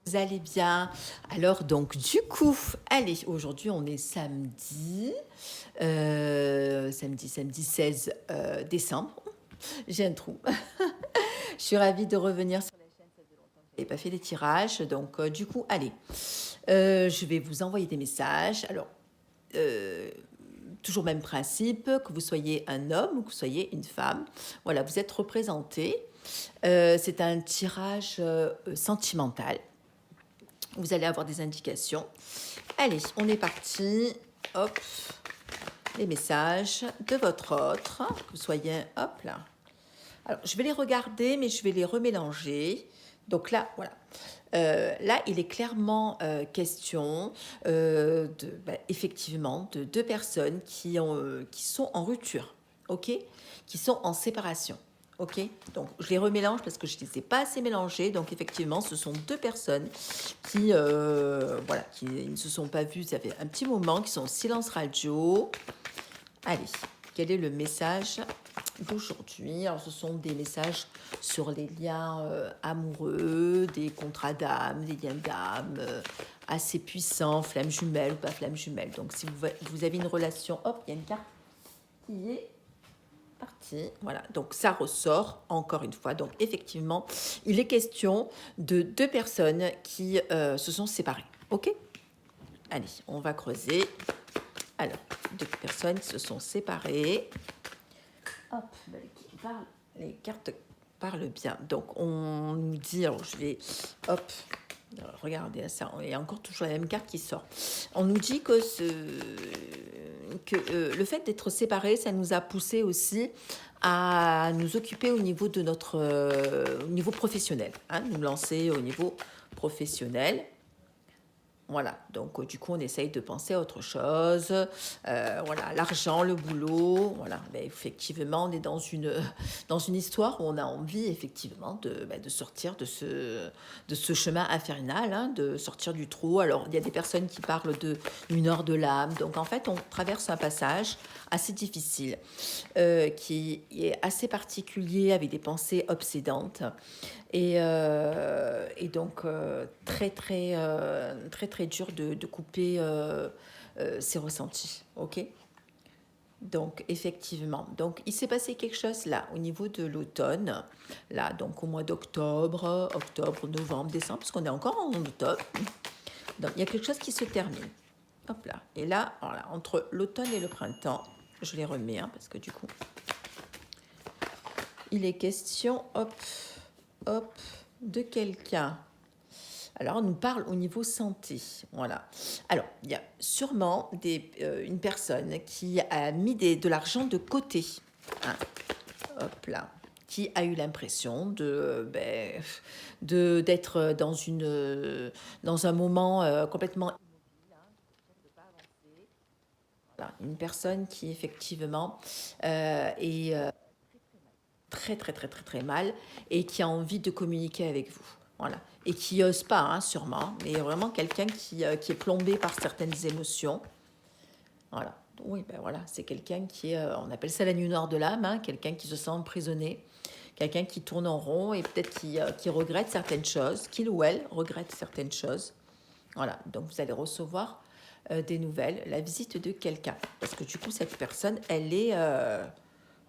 Vous allez bien? Alors donc du coup, allez, aujourd'hui on est samedi, samedi 16 décembre. J'ai un trou. Je suis ravie de revenir sur la chaîne. Je n'ai pas fait les tirages, donc du coup, allez, je vais vous envoyer des messages. Alors, euh, toujours même principe, que vous soyez un homme ou que vous soyez une femme. Voilà, vous êtes représenté. C'est un tirage sentimental. Vous allez avoir des indications. Allez, on est parti. Hop, les messages de votre autre. Que vous soyez, hop là. Alors, je vais les regarder, mais je vais les remélanger. Donc là, voilà. Là, il est clairement question, effectivement, de deux personnes qui sont en rupture, ok, qui sont en séparation. Ok, donc je les remélange parce que je ne les ai pas assez mélangés. Donc effectivement, ce sont deux personnes qui ne se sont pas vues, ça fait un petit moment, qui sont en silence radio. Allez, quel est le message d'aujourd'hui? Alors, ce sont des messages sur les liens amoureux, des contrats d'âme, des liens d'âme assez puissants, flamme jumelle ou pas flamme jumelle. Donc, si vous avez une relation, hop, il y a une carte qui est partie. Voilà, donc ça ressort encore une fois. Donc, effectivement, il est question de deux personnes qui se sont séparées. OK? Allez, on va creuser. Alors, deux personnes qui se sont séparées. Hop, les cartes parlent bien. Donc, on nous dit, alors je vais, hop, regardez ça, il y a encore toujours la même carte qui sort. On nous dit que, le fait d'être séparés, ça nous a poussé aussi à nous occuper au niveau de notre au niveau professionnel, hein, nous lancer au niveau professionnel. Voilà, donc du coup on essaye de penser à autre chose, voilà, l'argent, le boulot, voilà, mais effectivement on est dans une histoire où on a envie effectivement de sortir de ce chemin infernal, hein, de sortir du trou. Alors il y a des personnes qui parlent d'une heure de l'âme, donc en fait on traverse un passage assez difficile, qui est assez particulier avec des pensées obsédantes. Et donc, très dur de couper ses ressentis. OK? Donc, effectivement. Donc, il s'est passé quelque chose là, au niveau de l'automne. Là, donc au mois d'octobre, novembre, décembre, parce qu'on est encore en octobre. Donc, il y a quelque chose qui se termine. Hop là. Et là, voilà, entre l'automne et le printemps, je les remets, hein, parce que du coup, il est question, hop, de quelqu'un. Alors, on nous parle au niveau santé. Voilà. Alors, il y a sûrement une personne qui a mis de l'argent de côté. Hein. Hop là. Qui a eu l'impression d'être dans un moment complètement. Voilà. Une personne qui, effectivement, est très mal et qui a envie de communiquer avec vous. Voilà. Et qui n'ose pas, hein, sûrement, mais vraiment quelqu'un qui est plombé par certaines émotions. Voilà. Oui, ben voilà, c'est quelqu'un qui est, on appelle ça la nuit noire de l'âme, hein, quelqu'un qui se sent emprisonné, quelqu'un qui tourne en rond et peut-être qui regrette certaines choses, qu'il ou elle regrette certaines choses. Voilà, donc vous allez recevoir des nouvelles, la visite de quelqu'un. Parce que du coup, cette personne, elle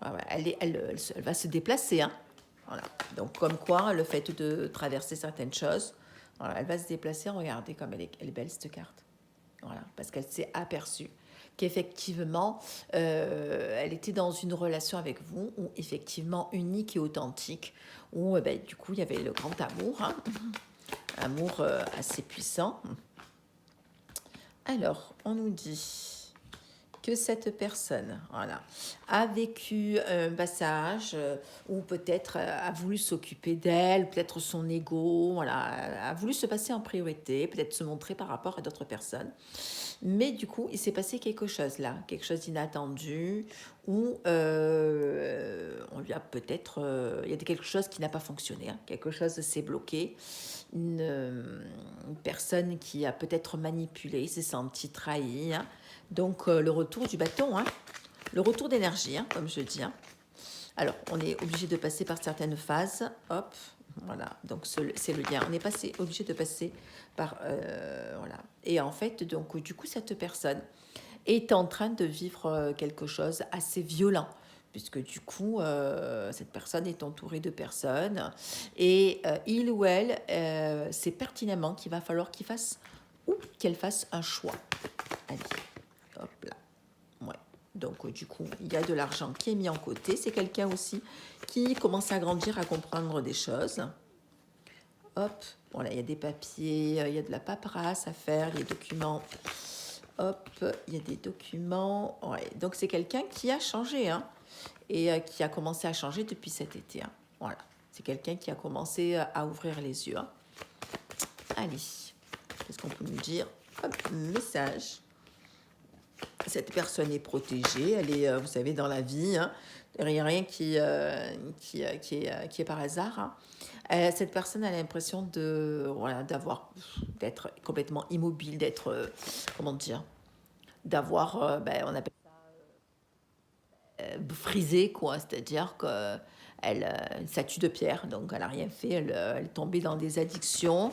va se déplacer. Hein. Voilà. Donc, comme quoi, le fait de traverser certaines choses, voilà, elle va se déplacer. Regardez comme elle est belle, cette carte. Voilà, parce qu'elle s'est aperçue qu'effectivement, elle était dans une relation avec vous, où effectivement unique et authentique, où du coup, il y avait le grand amour, hein, amour assez puissant. Alors, on nous dit que cette personne, voilà, a vécu un passage où peut-être a voulu s'occuper d'elle, peut-être son ego, voilà, a voulu se passer en priorité, peut-être se montrer par rapport à d'autres personnes. Mais du coup, il s'est passé quelque chose là, quelque chose d'inattendu, où on lui a peut-être, il y a quelque chose qui n'a pas fonctionné, hein, quelque chose s'est bloqué, une personne qui a peut-être manipulé, s'est sentie trahie, hein. Donc le retour du bâton, hein, le retour d'énergie, hein, comme je dis. Hein. Alors, on est obligé de passer par certaines phases. Hop, Voilà, donc c'est le lien. On est obligé de passer par... voilà. Et en fait, donc du coup, cette personne est en train de vivre quelque chose assez violent, puisque du coup, cette personne est entourée de personnes, et il ou elle sait pertinemment qu'il va falloir qu'il fasse ou qu'elle fasse un choix. Allez, hop là. Ouais. Donc du coup, il y a de l'argent qui est mis en côté. C'est quelqu'un aussi qui commence à grandir, à comprendre des choses. Hop, voilà, il y a des papiers, il y a de la paperasse à faire, les documents. Hop, il y a des documents. Ouais, donc c'est quelqu'un qui a changé, hein, et qui a commencé à changer depuis cet été. Hein. Voilà, c'est quelqu'un qui a commencé à ouvrir les yeux. Hein. Allez, qu'est-ce qu'on peut nous dire? Hop, message. Cette personne est protégée, elle est, vous savez, dans la vie. Hein. Il n'y a rien qui est par hasard. Hein. Cette personne a l'impression voilà, d'être complètement immobile, d'être, comment dire, d'avoir, on appelle frisé, quoi. C'est-à-dire une statue de pierre, donc elle n'a rien fait, elle est tombée dans des addictions,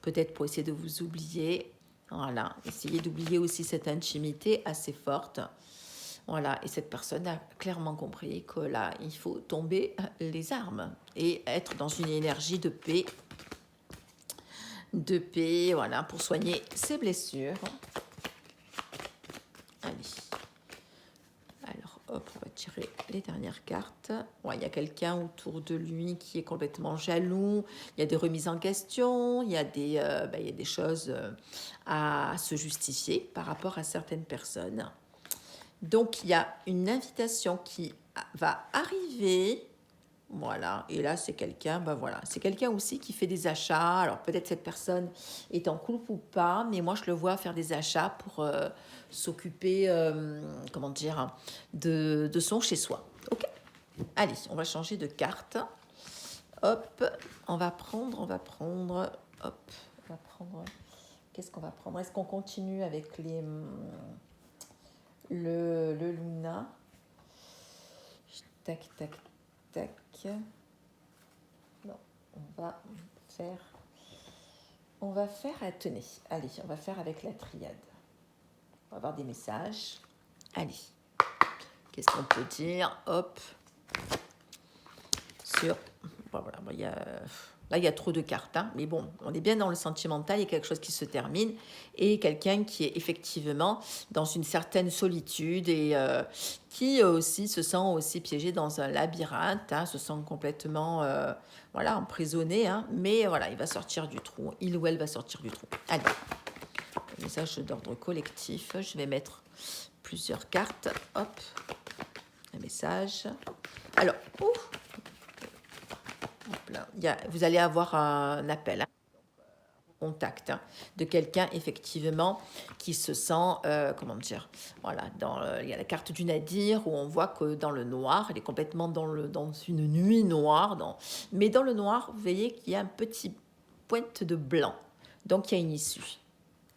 peut-être pour essayer de vous oublier. Voilà, essayez d'oublier aussi cette intimité assez forte. Voilà, et cette personne a clairement compris que là, il faut tomber les armes et être dans une énergie de paix, voilà, pour soigner ses blessures. Allez. Alors, hop, on va tirer les dernières cartes. Ouais, il y a quelqu'un autour de lui qui est complètement jaloux. Il y a des remises en question. Il y a des choses à se justifier par rapport à certaines personnes. Donc, il y a une invitation qui va arriver. Voilà, et là, c'est quelqu'un, voilà, c'est quelqu'un aussi qui fait des achats. Alors, peut-être cette personne est en couple ou pas, mais moi, je le vois faire des achats pour s'occuper, comment dire, hein, de son chez-soi. Ok. Allez, on va changer de carte. Hop, on va prendre, hop, on va prendre, qu'est-ce qu'on va prendre? Est-ce qu'on continue avec le Luna? Tac, tac, tac. Non, faire, tenez, allez, on va faire avec la triade. On va avoir des messages. Allez, qu'est-ce qu'on peut dire? Hop, sur, voilà, là, il y a trop de cartes, hein, mais bon, on est bien dans le sentimental, il y a quelque chose qui se termine, et quelqu'un qui est effectivement dans une certaine solitude et qui aussi se sent aussi piégé dans un labyrinthe, hein, se sent complètement voilà, emprisonné, hein, mais voilà, il va sortir du trou, il ou elle va sortir du trou. Allez, message d'ordre collectif, je vais mettre plusieurs cartes, hop, un message. Alors, vous allez avoir un appel, hein, contact, hein, de quelqu'un effectivement qui se sent, comment dire, voilà, il y a la carte du Nadir où on voit que dans le noir, elle est complètement dans une nuit noire, mais dans le noir, vous voyez qu'il y a un petit pointe de blanc, donc il y a une issue,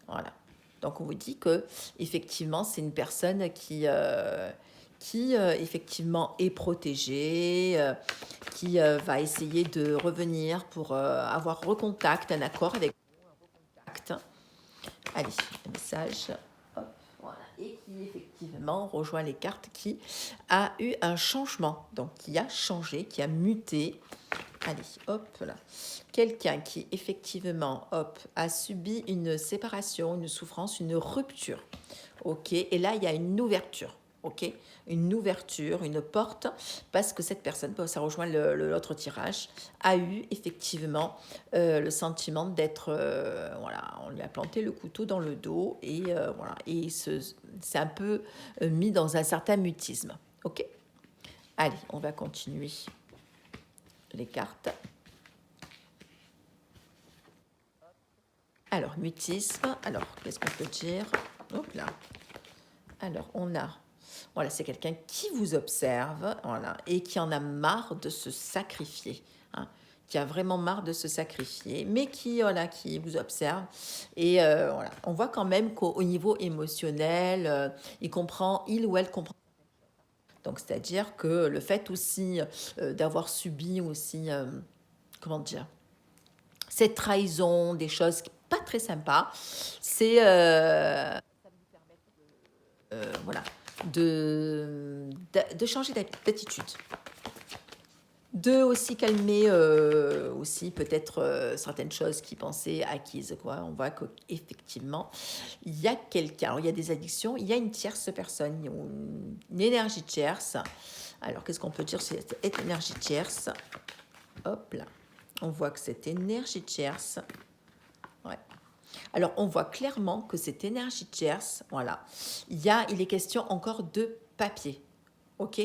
voilà. Donc on vous dit que effectivement c'est une personne qui effectivement est protégée, qui va essayer de revenir pour avoir recontact, un accord avec acte. Allez, un message. Hop, voilà. Et qui effectivement rejoint les cartes, qui a eu un changement, donc qui a changé, qui a muté. Allez, hop là. Quelqu'un qui effectivement, hop, a subi une séparation, une souffrance, une rupture. Ok, et là il y a une ouverture. Ok, une ouverture, une porte, parce que cette personne, ça rejoint l'autre tirage, a eu effectivement le sentiment d'être, voilà, on lui a planté le couteau dans le dos et voilà, et c'est un peu mis dans un certain mutisme. Ok, allez, on va continuer les cartes. Alors, mutisme, alors, qu'est-ce qu'on peut dire? Hop là. Alors, on a, voilà, c'est quelqu'un qui vous observe, voilà, et qui en a marre de se sacrifier, hein, qui a vraiment marre de se sacrifier, mais voilà, qui vous observe. Et voilà, on voit quand même qu'au niveau émotionnel, il ou elle comprend. Donc, c'est-à-dire que le fait aussi d'avoir subi aussi comment dire, cette trahison, des choses pas très sympas. C'est voilà, de changer d'attitude. De aussi calmer aussi peut-être certaines choses qui pensaient acquises, quoi. On voit qu'effectivement, il y a quelqu'un, il y a des addictions, il y a une tierce personne, une énergie tierce. Alors, qu'est-ce qu'on peut dire sur cette énergie tierce? Hop là. On voit que cette énergie tierce, ouais. Alors, on voit clairement que cette énergie tierce, voilà, il est question encore de papier, ok?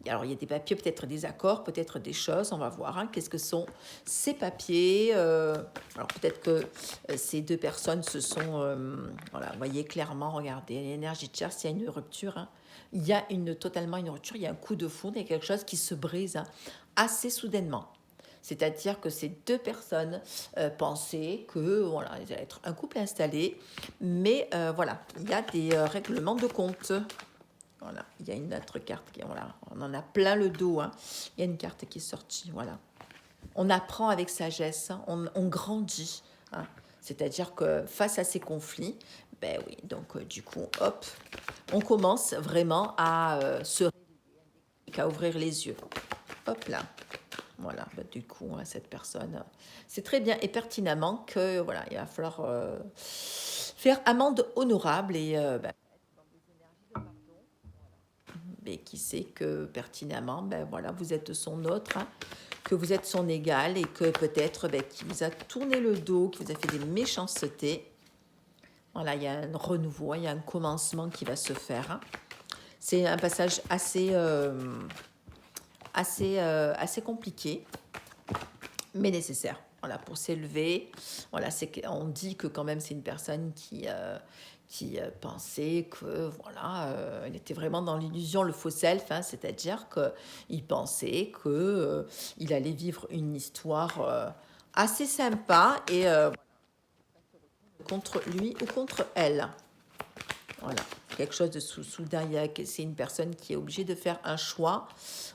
Alors, il y a des papiers, peut-être des accords, peut-être des choses, on va voir, hein, qu'est-ce que sont ces papiers. Alors, peut-être que ces deux personnes se sont, voilà, vous voyez clairement, regardez, l'énergie tierce, il y a une rupture, hein. Il y a totalement une rupture, il y a un coup de foudre, il y a quelque chose qui se brise, hein, assez soudainement. C'est-à-dire que ces deux personnes pensaient que voilà, ils allaient être un couple installé, mais voilà, il y a des règlements de compte. Voilà, il y a une autre carte qui, voilà, on en a plein le dos, hein. Il y a une carte qui est sortie, voilà. On apprend avec sagesse, hein, on grandit, hein. C'est-à-dire que face à ces conflits, ben oui, donc du coup, hop, on commence vraiment à à ouvrir les yeux. Hop là. Voilà, bah, du coup, hein, cette personne, c'est très bien et pertinemment que voilà, il va falloir faire amende honorable et mais qui sait que pertinemment, ben voilà, vous êtes son autre, hein, que vous êtes son égal et que peut-être qui vous a tourné le dos, qui vous a fait des méchancetés. Voilà, il y a un renouveau, il y a un commencement qui va se faire, hein. C'est un passage assez compliqué, mais nécessaire. Voilà, pour s'élever. Voilà, on dit que quand même c'est une personne qui pensait que voilà, il était vraiment dans l'illusion, le faux self, hein, c'est-à-dire qu'il pensait que il allait vivre une histoire assez sympa et contre lui ou contre elle. Voilà, quelque chose de soudain. C'est une personne qui est obligée de faire un choix.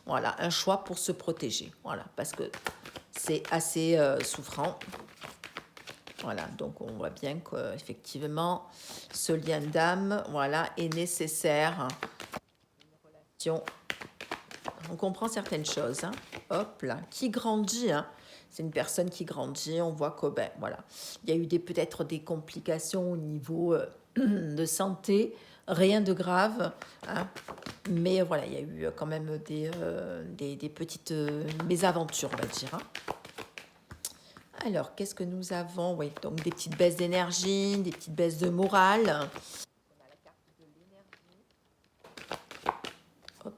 Voilà, un choix pour se protéger. Voilà, parce que c'est assez souffrant. Voilà, donc on voit bien qu'effectivement, ce lien d'âme, voilà, est nécessaire. On comprend certaines choses, hein. Hop là, qui grandit, hein. C'est une personne qui grandit. On voit que ben voilà, il y a eu peut-être des complications au niveau de santé, rien de grave, hein. Mais voilà, il y a eu quand même des petites mésaventures, on va dire, hein. Alors, qu'est-ce que nous avons? Oui, donc des petites baisses d'énergie, des petites baisses de morale. Hop.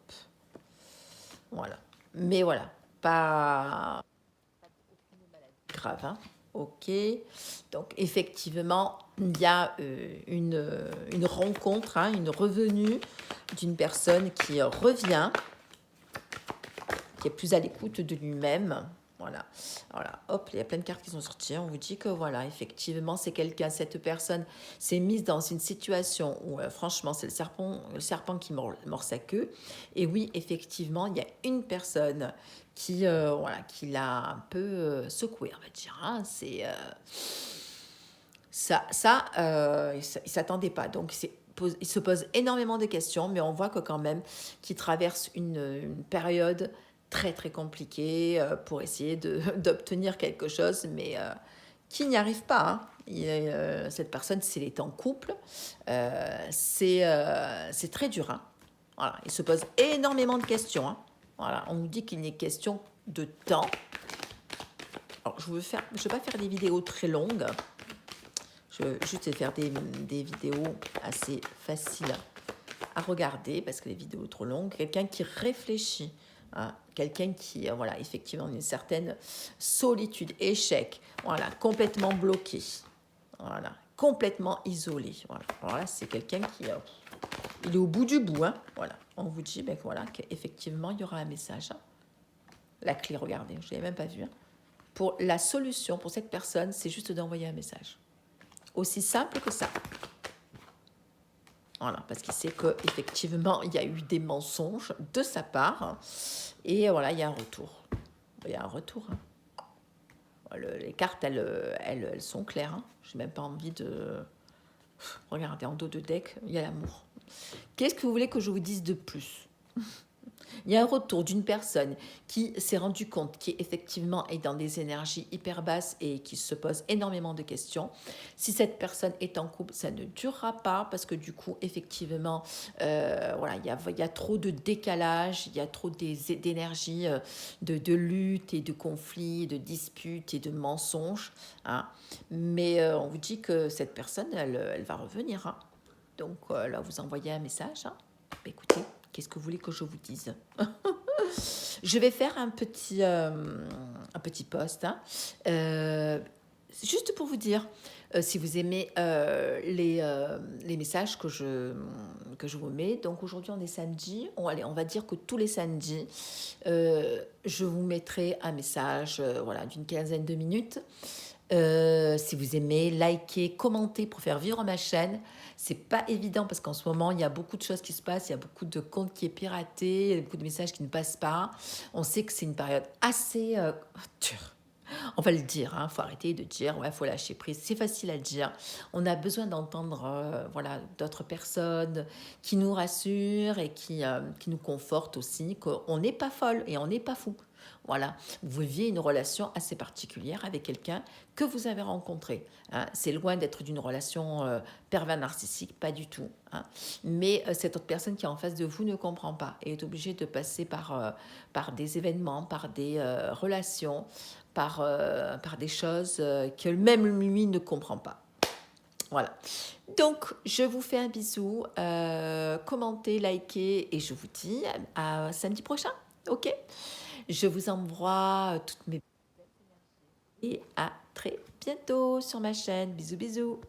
Voilà. Mais voilà, pas grave, hein. Ok. Donc, effectivement, il y a une rencontre, hein, une revenue d'une personne qui revient, qui est plus à l'écoute de lui-même. Voilà, voilà, hop, il y a plein de cartes qui sont sorties. On vous dit que voilà, effectivement, c'est quelqu'un, cette personne s'est mise dans une situation où, franchement, c'est le serpent qui mord sa queue. Et oui, effectivement, il y a une personne qui, voilà, qui l'a un peu secoué, on va dire, hein. C'est il ne s'attendait pas. Donc, il se pose énormément de questions, mais on voit que quand même qu'il traverse une période très très compliquée pour essayer d'obtenir quelque chose, mais qui n'y arrive pas, hein. Cette personne, s'il est en couple, c'est très dur, hein. Voilà, il se pose énormément de questions, hein. Voilà, on nous dit qu'il n'est question de temps. Alors, je ne vais pas faire des vidéos très longues. Je vais juste faire des vidéos assez faciles à regarder parce que les vidéos trop longues. Quelqu'un qui réfléchit, hein, quelqu'un qui, voilà, effectivement, une certaine solitude, échec, voilà, complètement bloqué, voilà, complètement isolé. Voilà, alors là, c'est quelqu'un qui il est au bout du bout, hein, voilà. On vous dit ben, voilà, qu'effectivement, il y aura un message, hein. La clé, regardez, je ne l'ai même pas vue, hein. Pour la solution pour cette personne, c'est juste d'envoyer un message. Aussi simple que ça. Voilà, parce qu'il sait qu'effectivement, il y a eu des mensonges de sa part. Et voilà, il y a un retour. Il y a un retour, hein. Les cartes, elles sont claires. Hein. Je n'ai même pas envie de... Regardez, en dos de deck, il y a l'amour. Qu'est-ce que vous voulez que je vous dise de plus? Il y a un retour d'une personne qui s'est rendu compte qui effectivement est dans des énergies hyper basses et qui se pose énormément de questions. Si cette personne est en couple, ça ne durera pas parce que du coup, effectivement, voilà, il y a trop de décalage, il y a trop d'énergie de lutte et de conflits, de disputes et de mensonges. Hein. Mais on vous dit que cette personne, elle va revenir. Hein. Donc là, vous envoyez un message. Hein. Écoutez, qu'est-ce que vous voulez que je vous dise? Je vais faire un petit post. Hein. Juste pour vous dire, si vous aimez les messages que je vous mets. Donc aujourd'hui, on est samedi. On va dire que tous les samedis, je vous mettrai un message voilà, d'une quinzaine de minutes. Si vous aimez, likez, commentez pour faire vivre ma chaîne. C'est pas évident parce qu'en ce moment, il y a beaucoup de choses qui se passent, il y a beaucoup de comptes qui est piraté, il y a beaucoup de messages qui ne passent pas. On sait que c'est une période assez dure. On va le dire, il faut arrêter de dire, ouais, faut lâcher prise. C'est facile à dire. On a besoin d'entendre voilà, d'autres personnes qui nous rassurent et qui nous confortent aussi qu'on n'est pas folle et on n'est pas fou. Voilà, vous viviez une relation assez particulière avec quelqu'un que vous avez rencontré. Hein. C'est loin d'être d'une relation pervers narcissique, pas du tout. Hein. Mais cette autre personne qui est en face de vous ne comprend pas et est obligée de passer par des événements, par des relations, par des choses que même lui ne comprend pas. Voilà. Donc, je vous fais un bisou. Commentez, likez et je vous dis à samedi prochain. OK? Je vous envoie toutes mes... Et à très bientôt sur ma chaîne. Bisous, bisous.